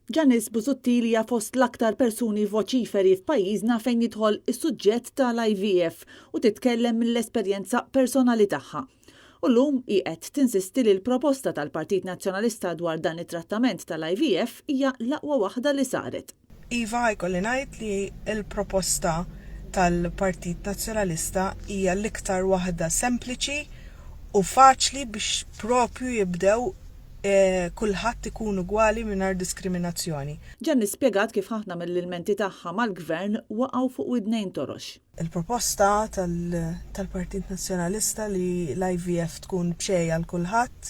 Giannis Busuttil hija fost l-aktar persuni voċiferi f'pajjiżna fejn jidħol is-suġġett tal-IVF u titkellem mill-esperjenza personali tagħha. U llum hi qed tinsisti li l-proposta tal-Partit Nazzjonalista dwar dan it-trattament tal-IVF hija l-aqwa waħda li saret. Iva, jkolli ngħid li l-proposta tal-Partit Nazzjonalista hija l-iktar waħda sempliċi u faċli biex propju jibdew kulħadd ikun ugwali mingħajr diskriminazzjoni. Giannis spjegat kif ħafna mill-ilmenti tagħha mal-gvern waqgħu fuq widnejn torox. Il-proposta tal-Partit Nazzjonalista li l-IVF tkun b'xejn għal kulħadd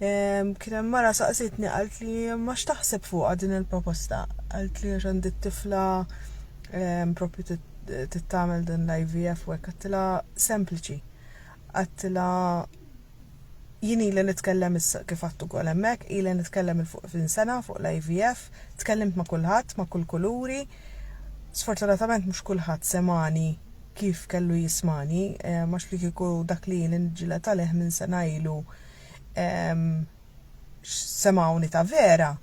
kien hemm mara saqsitni qalt li ma x'taħseb fuqha din il-proposta. Qalt li għandi t-tifla propju tittamel din l-IVF u hekk għattilha sempliċi. Għattilha jien ili nitkellem issa kif għattu kol hemmhekk, ili nitkellem il-fuq sena fuq l-IVF, tkellimt ma' kulħadd, ma' kull kuluri. Sfortunatament mhux kulħadd semani kif kellu jismani, ma li kieku dak li nġila taleh minn sena ilu semawni ta' vera.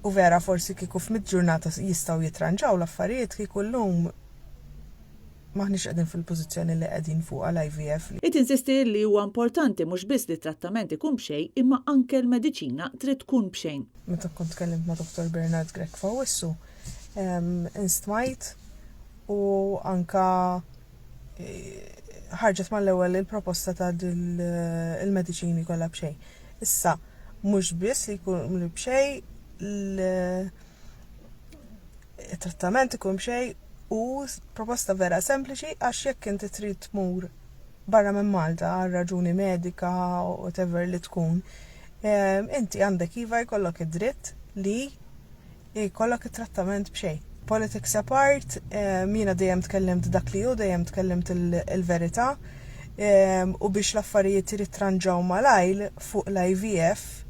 U vera forsi kieku f'mid-ġurnata jistgħu jitranġaw l-affarijiet kieku llum maħniex qegħdin fil-pożizzjoni li qegħdin fuq għall-IVF. Insisti li huwa importanti mhux biss li trattament ikun b'xejn imma anke l-mediċina trid tkun b'xejn. Meta kont tkellimt ma' Dr. Bernard Grek fawissu, instmajt u anka ħarġet mal-ewwel il-proposta ta' il-mediċini kollha b'xejn. Issa mhux biss li jkun b'xejn il-trattament ikun b'xejn u proposta vera sempliċi għax jekk inti trid tmur barra minn Malta għal raġuni medika u whatever li tkun, inti għandek iva jkollok id-dritt li jkollok it-trattament b'xejn. Politics apart, jiena dejjem tkellimt dak li hu, dejjem tkellimt il-verità u biex l-affarijiet jittranġaw malajl fuq l-IVF.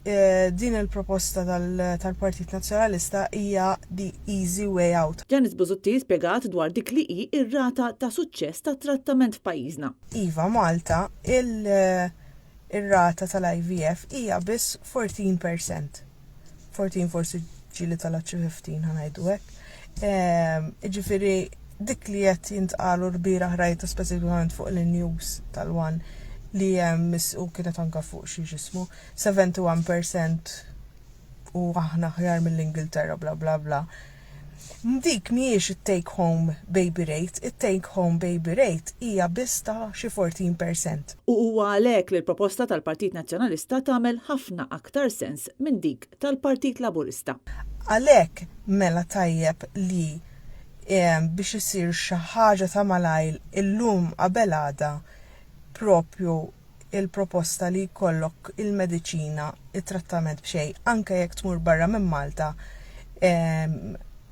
Din il-proposta tal-Partit Nazzjonalista hija the easy way out. Giannis Busuttil spjegat dwar dik li hi ir-rata ta' suċċess tat trattament f'pajjiżna. Iva, Malta, ir-rata tal-IVF hija biss 14%. 14 forsi ġieli tal-aċċu 15 ħanajdu hekk. Ġifieri dik li qed jintqalu l-bieraħ rajta speċifikament fuq il-news tal-wan li u kienet anka fuq xi ġismu 71% u aħna ħjar mill-Ingilterra bla bla bla. Dik mhijiex it-take home baby rate, it-take home baby rate hija biss ta' xi 14%. U huwa għalhekk li l-proposta tal-Partit Nazzjonalista tagħmel ħafna aktar sens minn dik tal-Partit Laburista. Għalhekk mela tajjeb li biex isir xi ħaġa ta' malajl illum qabel għada propju il-proposta li jkollok il-mediċina, il-trattament b'xejn, anke jekk tmur barra minn Malta,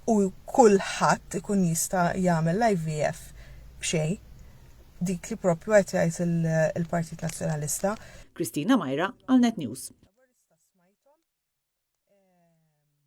u kulħadd ikun jista' jagħmel l-IVF b'xejn, dik li propju qed jgħid il-Partit Nazzjonalista. Kristina Majra għal Net News.